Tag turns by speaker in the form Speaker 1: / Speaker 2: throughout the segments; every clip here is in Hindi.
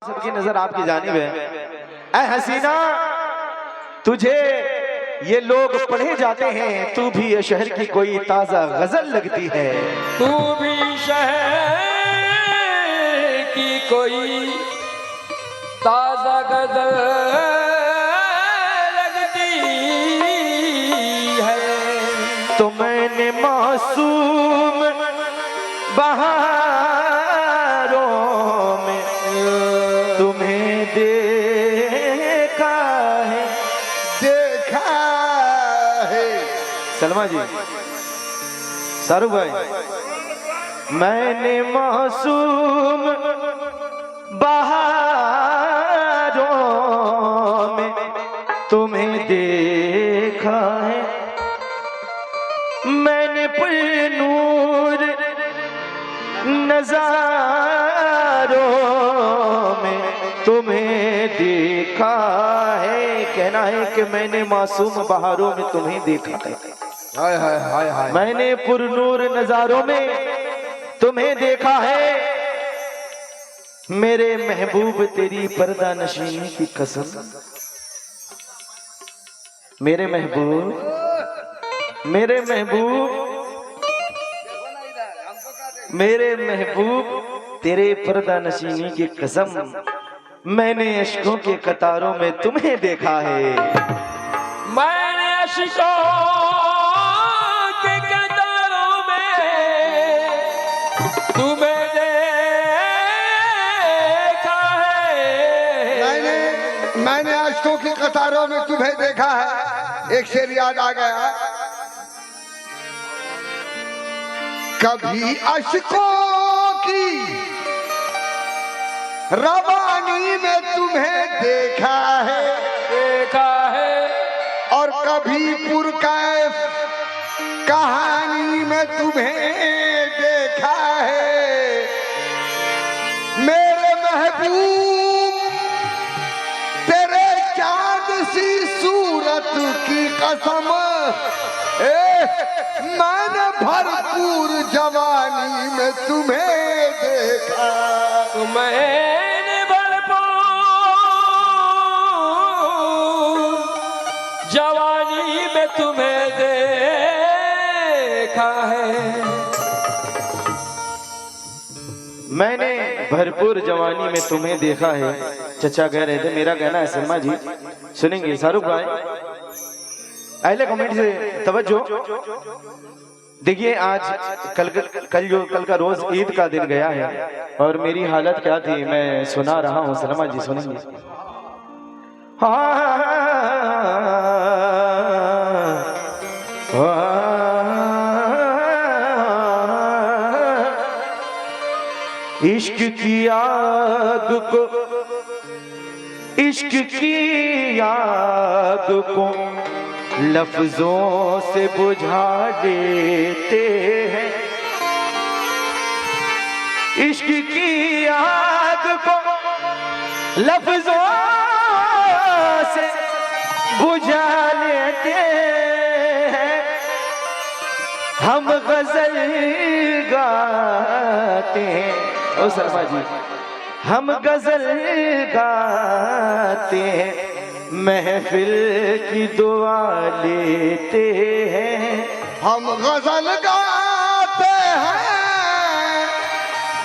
Speaker 1: सबकी नजर आपकी जानिब है। ऐ हसीना, तुझे ये लोग पढ़े जाते हैं, तू भी ये शहर की कोई ताजा गजल लगती है।
Speaker 2: तू भी शहर की कोई ताजा गजल लगती है।
Speaker 1: तो मैंने मासूम बहारों में तुम्हें देखा है। सलमा जी, शाहरुख भाई, मैंने मासूम बहारों में तुम्हें देखा है। मैंने पुरनूर नजारों में तुम्हें देखा है। कहना है कि मैंने मासूम बहारों में तुम्हें देखा है।
Speaker 2: हाय हाय हाय हाय।
Speaker 1: मैंने पुरनूर नजारों में तुम्हें देखा है। मेरे महबूब तेरी पर्दा नशीनी की कसम, मेरे महबूब मेरे महबूब मेरे महबूब तेरे पर्दा नशीनी की कसम, मैंने अश्कों के कतारों में तुम्हें देखा है।
Speaker 2: मैंने अश्कों के कतारों में तुम्हें देखा है।
Speaker 3: मैंने अश्कों की कतारों में तुम्हें देखा है। एक शेर याद आ गया, कभी अश्कों की रवानी में तुम्हें देखा है और कभी पुरकैफ कहानी में तुम्हें देखा है। मेरे महबूब तेरे चांद सी सूरत की कसम, मैंने भरपूर जवानी में तुम्हें देखा।
Speaker 2: मैंने भरपूर जवानी में तुम्हें देखा है।
Speaker 1: मैंने भरपूर जवानी में तुम्हें देखा है। चचा कह रहे थे, मेरा कहना है सलमा जी, सुनेंगे शाहरुख भाई? अगले कमेंट से तवज्जो। देखिए, आज कल का रोज ईद का दिन गया है और मेरी हालत क्या थी मैं सुना रहा हूँ। सलमा जी सुनेंगे? इश्क की आग को, इश्क की आग को लफ्जों से बुझा देते हैं। इश्क की आग को लफ्जों से बुझा लेते हैं। हम गजल गाते हैं, ओ शर्मा जी, हम गजल गाते हैं, महफिल की दुआ लेते हैं।
Speaker 3: हम गजल गाते हैं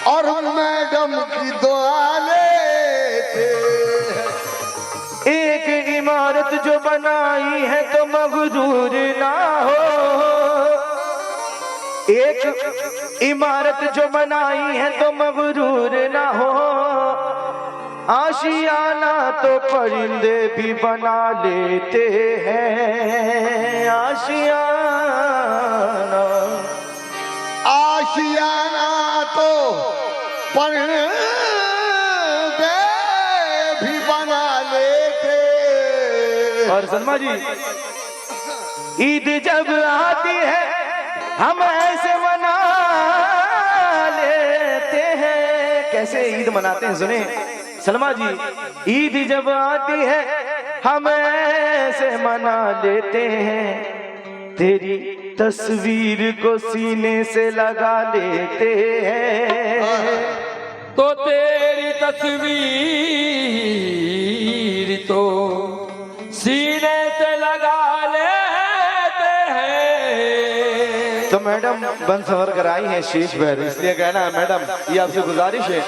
Speaker 3: और मैडम की दुआ लेते हैं।
Speaker 1: एक इमारत जो बनाई है तो मगरूर ना हो, एक इमारत जो बनाई है तो मगरूर ना हो। आशियाना तो परिंदे भी बना लेते हैं। आशियाना
Speaker 3: तो परिंदे भी बना लेते।
Speaker 1: और सलमा जी, ईद जब आती है हम ऐसे मना लेते हैं। कैसे ईद मनाते हैं सुने सलमा जी? ईद जब आती है हम ऐसे मना लेते हैं। तेरी तस्वीर को सीने से लगा लेते हैं।
Speaker 2: तो तेरी तस्वीर
Speaker 1: मैडम बन संवर कर आई हैं शीश पर, इसलिए कहना है मैडम ये आपसे गुजारिश है,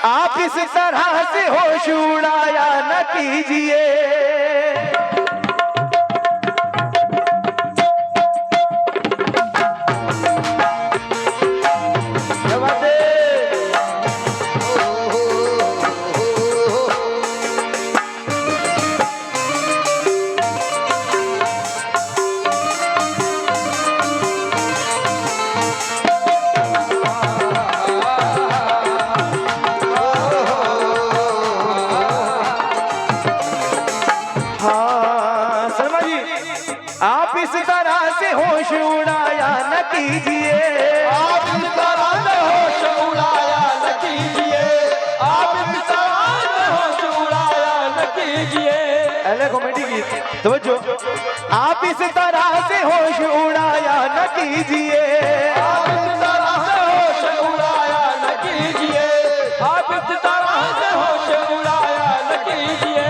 Speaker 1: आप इस तरह से होश उड़ाया न कीजिए। आप इस तरह से होश उड़ाया न कीजिए,
Speaker 2: आप इस तरह से होश उड़ाया न कीजिए, आप इस तरह से होश उड़ाया न कीजिए।
Speaker 1: अरे कॉमेडी की तवज्जो, आप इस तरह से होश उड़ाया न कीजिए,
Speaker 2: आप इस तरह से होश उड़ाया न कीजिए, आप इस तरह से होश उड़ाया न कीजिए,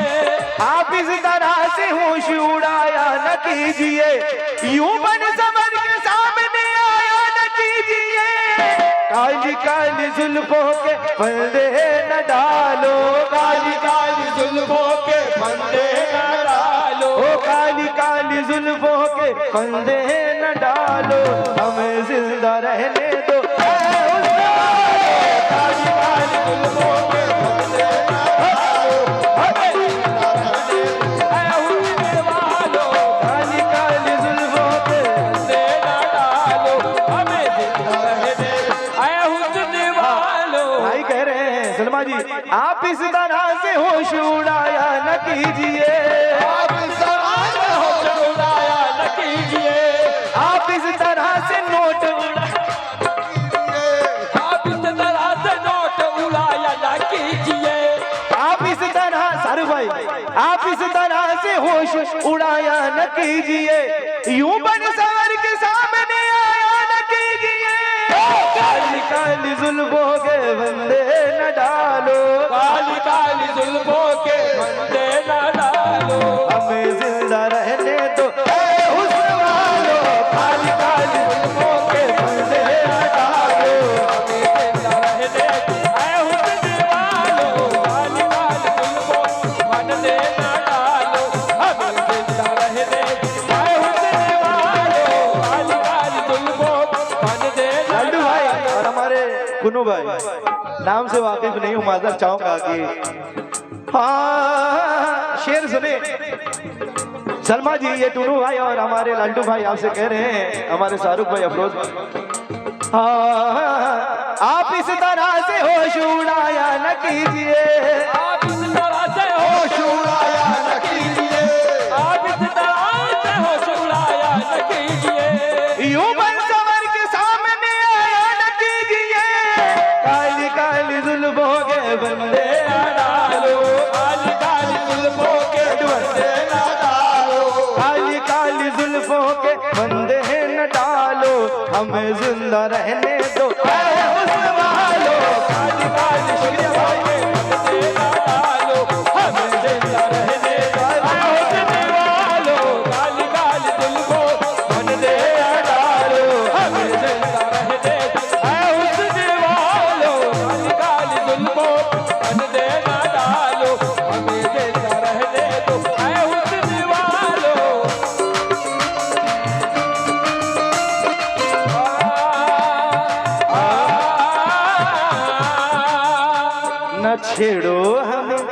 Speaker 1: आप इस तरह से होश उड़ाया न कीजिए, यूं बन समर के सामने आया न कीजिए, काली काली जुल्फों के फंदे न डालो,
Speaker 2: काली काली जुल्फों के फंदे न डालो,
Speaker 1: ओ काली काली जुल्फों के फंदे न डालो, हमें जिंदा रहने दो,
Speaker 2: काली काली जुल्फों के फंदे न डालो, हमें जिंदा रहने दो, ऐ हुस्न वालो,
Speaker 1: काली काली जुल्फों के
Speaker 2: फंदे न डालो, हमें जिंदा रहने दो, ऐ हुस्न वालो।
Speaker 1: भाई कह रहे हैं सलमा जी, आप इस तरह से होश उड़ाया न कीजिए,
Speaker 2: आप इस तरह से होश उड़ाया न कीजिए,
Speaker 1: आप इस तरह से नोट
Speaker 2: आप इस तरह से नोट उड़ाया न कीजिए,
Speaker 1: आप इस तरह सारू भाई, आप इस तरह से होश उड़ाया न कीजिए, यूं बन सवर के सामने आया न कीजिए, काली काली जुल्फों के बंदे न डालो,
Speaker 2: काली काली जुल्फों के फंदे न डालो,
Speaker 1: हमें जिंदा रहने दो, ऐ हुस्न वालो, काली काली जुल्फों के बंदे न डालो,
Speaker 2: हमें जिंदा रहने दो, ऐ हुस्न वालो, काली काली जुल्फों फंदे न डालो, हमें जिंदा रहने दो, ऐ हुस्न वालो, काली काली जुल्फों फंदे न
Speaker 1: लड्डू भाई और हमारे कुन्नू भाई, नाम से वाकिफ नहीं हूँ, माजर चाहूंगा कि हाँ शेर सुने। सलमा जी ये टूनू भाई और हमारे लड्डू भाई आपसे कह रहे हैं, हमारे शाहरुख भाई अफरोज भाई, हाँ आप इस तरह से होश उड़ाया न कीजिए,
Speaker 2: आप इस तरह से होश उड़ाया न कीजिए, आप इस तरह से होश उड़ाया न कीजिए,
Speaker 1: यूं बन सवर के सामने आया न कीजिए, काली काली जुल्फों के बंदे न डालो,
Speaker 2: काली काली जुल्फों के फंदे न डालो,
Speaker 1: काली काली जुल्फों के बंदे न डालो, हमें जिंदा रहने दो, ऐ हुस्न वालो, काली काली शुक्रिया भाई,
Speaker 2: फंदे न डालो, हमें जिंदा रहने दो, ऐ हुस्न वालो, काली काली जुल्फों फंदे न डालो, हमें जिंदा रहने दो, ऐ हुस्न वालो, काली काली जुल्फों फंदे न डालो, हमें जिंदा रहने दो, ऐ हुस्न वालो।
Speaker 1: न छेड़ो हमें,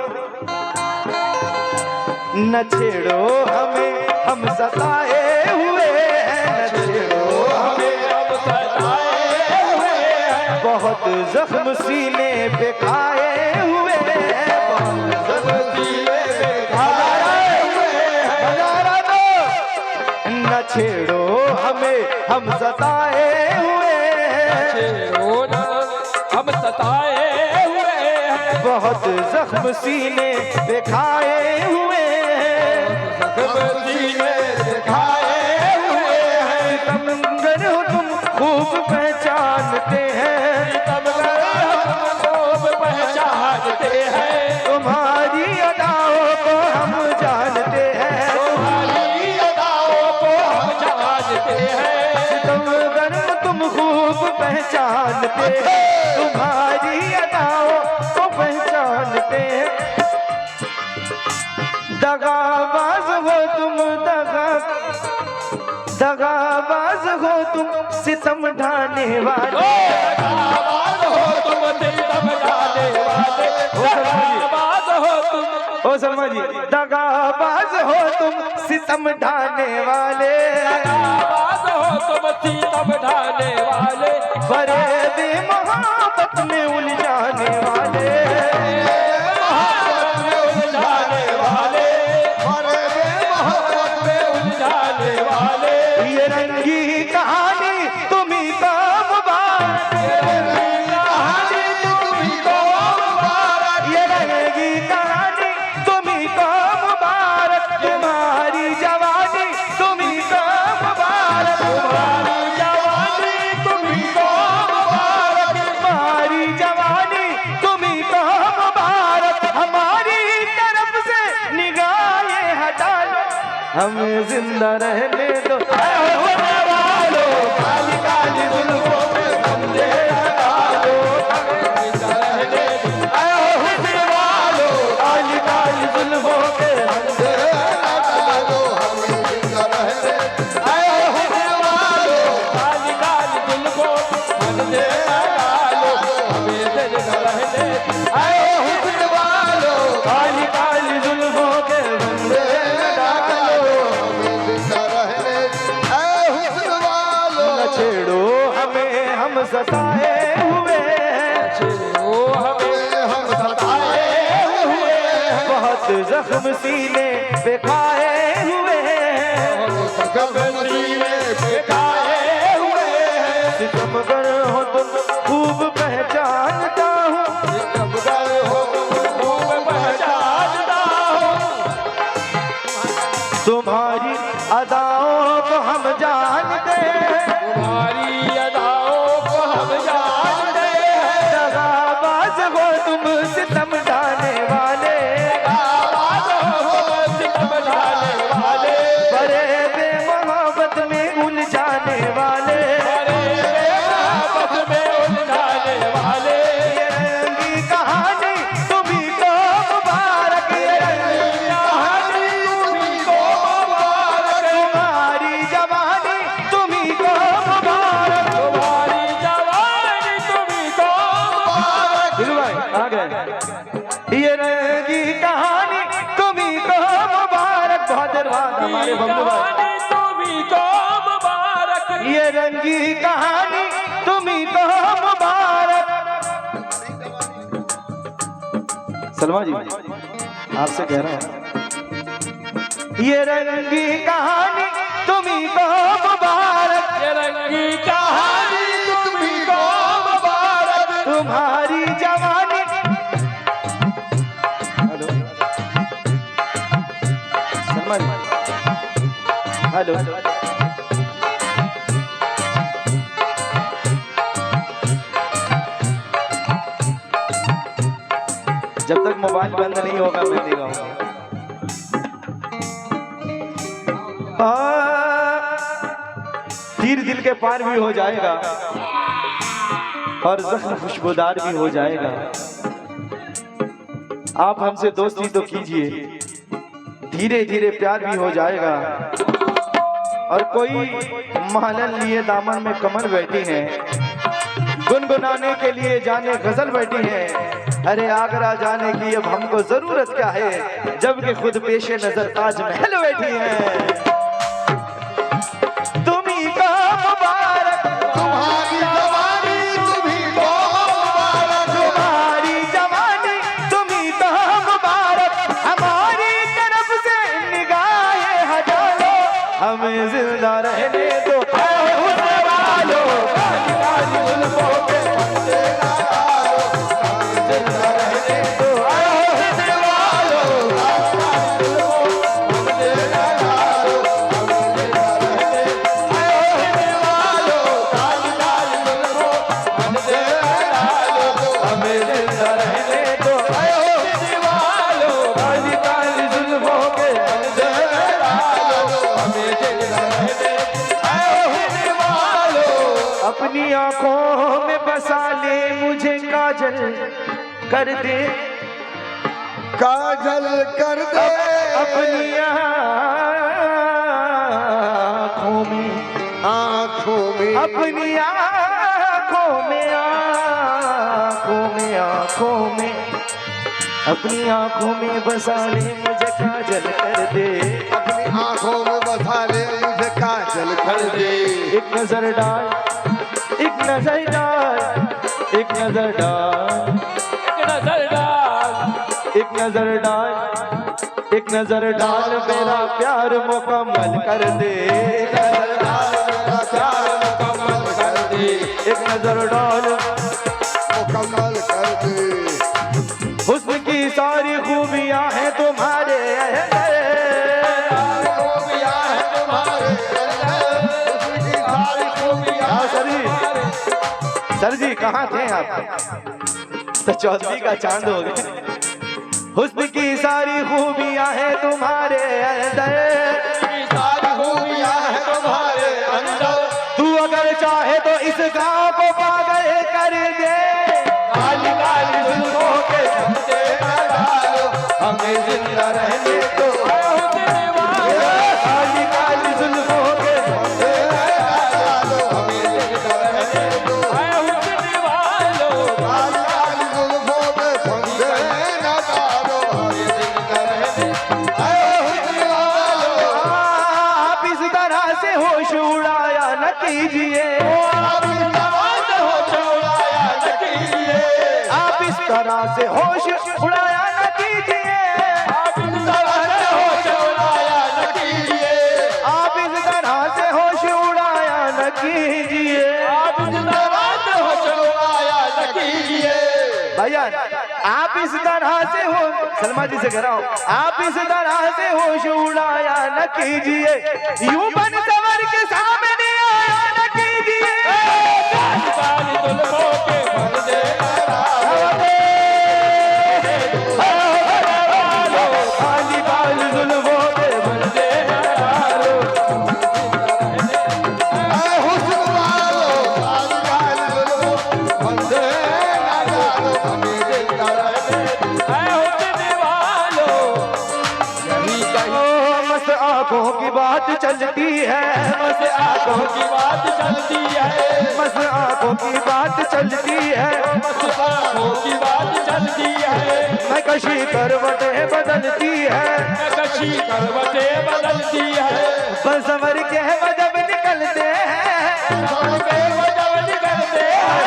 Speaker 1: न छेड़ो हमें, हम सताए हुए हैं, न छेड़ो हमें,
Speaker 2: हम सताए हुए हैं,
Speaker 1: बहुत जख्म सीने पे खाए हुए हैं, बहुत जख्म सीने पे खाए हुए हैं, नजारा दो, न छेड़ो हमें, हम सताए हुए हैं,
Speaker 2: छेड़ो न, हम सताए हुए हैं,
Speaker 1: बहुत जख्म सीने पे खाए हुए हैं,
Speaker 2: जख्म सीने से खाए हुए हैं,
Speaker 1: समंदर हो तुम खूब पहचानते हैं,
Speaker 2: हम खूब पहचानते हैं,
Speaker 1: तुम्हारी अदाओं को हम जानते हैं,
Speaker 2: तुम्हारी अदाओं को हम जानते
Speaker 1: पहचानते हैं, तुम्हारी अदाओं को पहचानते हैं। दगाबाज हो तुम, दगाबाज हो तुम, सितम ढाने वाले।
Speaker 2: दगाबाज हो तुम, सितम ढाने वाले। दगाबाज हो तुम,
Speaker 1: ओ शर्मा जी, दगाबाज हो तुम, सितम ढाने वाले।
Speaker 2: दगाबाज हो तुम, सितम ढाने वाले।
Speaker 1: फरेब मोहब्बत में उलझाने वाले।
Speaker 2: मोहब्बत में उलझाने वाले, मोहब्बत में उलझाने वाले।
Speaker 1: ये रंगी कहानी तुम्ही को मुबारक,
Speaker 2: ये रंगी कहानी तुम्ही को मुबारक।
Speaker 1: ये रंगी कहानी तुम्ही को मुबारक। तुम्हारी जवानी तुम्ही को मुबारक,
Speaker 2: तुम्हारी जवानी तुम्ही को मुबारक।
Speaker 1: तुम्हारी जवानी तुम्ही को मुबारक। हमारी तरफ से निगाहें हटा लो, हमें जिंदा रहने दो। होने वालों, काली काली जुल्फों में बंदे लगा लो, हमें जिंदा रहने दो। होने वालों, काली काली जुल्फों के बंदे लगा लो, हमें जिंदा रहने दो। होने वालों,
Speaker 2: काली काली जुल्फों बंदे लगा लो, हमें जिंदा रहने दो।
Speaker 1: होने वालों, काली काली जुल्फों के बंदे लगा लो, न छेड़ो हमें हम सताए हुए हैं,
Speaker 2: ओ हमें हम सताए हुए हैं।
Speaker 1: बहुत जख्म सीने पे खाए हुए हैं।
Speaker 2: सीने पे खाए हुए हैं।
Speaker 1: सितमगर हो तुम खूब पहचानता हूँ,
Speaker 2: सितमगर हो तुम खूब पहचानता हूँ।
Speaker 1: तुम्हारी अदाओं को हम जानते हैं।
Speaker 2: तुम्हारी अदाओं को हम जानते हैं।
Speaker 1: दगाबाज हो तुम, सितम ढाने वाले।
Speaker 2: दगाबाज हो तुम, सितम ढाने वाले।
Speaker 1: फरेब मोहब्बत में उलझाने वाले।
Speaker 2: मोहब्बत में उलझाने वाले।
Speaker 1: ये रंगी कहानी तुम्ही को मुबारक, ये रंगी
Speaker 2: कहानी तुम्ही को मुबारक।
Speaker 1: तुम्हारी जवानी तुम्ही को मुबारक।
Speaker 2: तुम्हारी जवानी तुम्ही को मुबारक।
Speaker 1: दिलू भाई आ गए। ये रंगी कहानी तुम्ही को मुबारक। बहुत देर बाद हमारे बंधु भाई,
Speaker 2: जवानी तुम्ही को मुबारक।
Speaker 1: ये रंगी कहानी तुम्ही को मुबारक। सलमा जी आपसे कह रहा हूं, ये रंगी कहानी तुम्ही को मुबारक।
Speaker 2: ये रंगी कहानी तुम्ही को मुबारक।
Speaker 1: तुम्हारी जवानी। हेलो सलमा जी, हेलो जब तक मोबाइल बंद नहीं होगा मैं नहीं गाऊंगा। तीर दिल के पार भी हो जाएगा और जख्म खुशबूदार भी हो जाएगा। आप हमसे दोस्ती तो कीजिए, धीरे धीरे प्यार भी हो जाएगा। और कोई महलन लिए दामन में कमर बैठी है, गुनगुनाने के लिए जाने गजल बैठी है। अरे आगरा जाने की अब हमको जरूरत क्या है, जबकि खुद पेशे नजर ताजमहल बैठी है। तुम्ही को मुबारक,
Speaker 3: तुम्हारी जवानी तुम्ही को मुबारक।
Speaker 1: तुम्हारी जवानी तुम्ही को मुबारक। हमारी तरफ से निगाहें हटा लो, हमें जिंदा रहने दो। होने वालों, काली काली जुल्फों पे बंदे लगा लो, हमें जिंदा रहने दो। होने वालों, काली काली जुल्फों पे बंदे लगा लो, काजल कर दे,
Speaker 3: काजल कर दे
Speaker 1: अपनी आँखों में,
Speaker 3: आँखों में,
Speaker 1: अपनी आँखों में, आँखों में, आँखों में, अपनी आँखों में बसा ले मुझे काजल कर दे,
Speaker 3: अपनी आँखों में बसा ले मुझे काजल कर दे।
Speaker 1: एक नजर डाल, एक नजर डाल, एक नजर डाल,
Speaker 2: एक नजर डाल,
Speaker 1: एक नजर डाल, एक नजर डाल, मेरा प्यार मुकम्मल कर दे, एक नजर डाल, मेरा प्यार मुकम्मल कर दे, एक नजर डाल,
Speaker 3: मुकम्मल कर दे।
Speaker 1: हुस्न की सारी खूबियां हैं तुम्हारे अंदर,
Speaker 3: खूबियां हैं तुम्हारे अंदर, उसकी सारी खूबियां
Speaker 1: हाँ सर जी कहाँ थे आप? तो चौधरी का चांद हो गए। हुस्न की सारी खूबियां हैं तुम्हारे अंदर,
Speaker 3: सारी खूबियां हैं तुम्हारे अंदर।
Speaker 1: तू अगर चाहे तो इस गांव को पागल कर दे, काली काली जुल्फों के धंधे न डालो, हमें जिंदा रहने दो, काली काली जुल्फों के धंधे न डालो, हमें जिंदा रहने दो,
Speaker 3: काली काली जुल्फों के फंदे न डालो,
Speaker 1: हमें जिंदा रहने दो। आप इस तरह से होश उड़ाया न कीजिए, आप इस तरह से होश उड़ाया न कीजिए, आप इस तरह से होश उड़ाया न कीजिए, आप इस तरह से होश उड़ाया न कीजिए, आप इस तरह से होश उड़ाया न कीजिए। भैया आप इस तरह से हो, सलमा जी से कह रहा हूं, आप इस तरह से होश उड़ाया न कीजिए, यूं बन सवर के सामने आया न कीजिए, काली जुल्फों के पर्दे काली काली जुल्फों के पर्दे डालो,
Speaker 3: हुस्न वालो, काली काली जुल्फों के फंदे न डालो, हमें जिंदा रहने दो।
Speaker 1: मस्त आंखों की बात चलती है, मस्त आंखों की बात चलती है, मस्त आंखों की बात चलती है, मस्त आंखों की बात चलती है, मैं कशी करवटें बदलती है, मैं कशी करवटें बदलती है, बसवर के वजब निकलते हैं, बसवर के वजब निकलते हैं,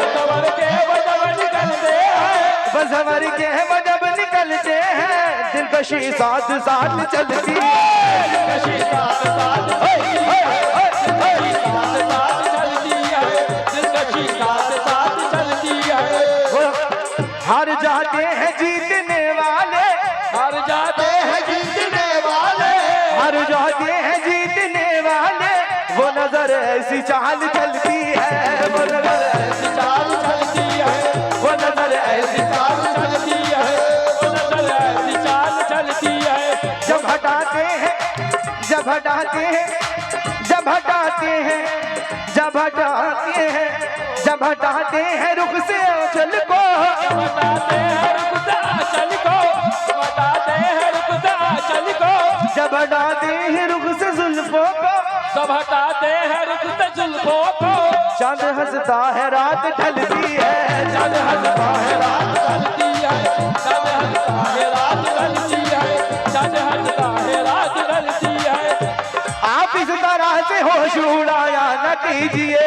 Speaker 1: बसवर के वजब निकलते हैं, बसवर के वजब निकलते हैं, दिलकशी साथ साथ चलती है, दिलकशी साथ साथ चलती है, दिलकशी साथ साथ चलती है। हार जाते हैं जीतने वाले, हार जाते हैं जीतने वाले, हार जाते हैं जीतने वाले, वो नजर ऐसी चाल चलती है, वो नजर ऐसी चाल चलती है, वो नजर ऐसी चाल चलती है, वो नजर ऐसी चाल चलती है। जब हटाते हैं, जब हटाते हैं, जब हटाते हैं, जब हटाते हैं, जब हटाते हैं रुख से आंचल को, हटाते हैं रुख से आंचल को, हटाते हैं रुख से आंचल को, जब हटाते हैं रुख से जुल्फों को, सब हटाते हैं रुख से जुल्फों को, चांद हंसता है रात ढलती है, चांद हंसता है रात ढलती है, चांद हंसता है रात ढलती है, चांद हंसता है रात ढलती है। आप इस तरह से होश उड़ाया न कीजिए,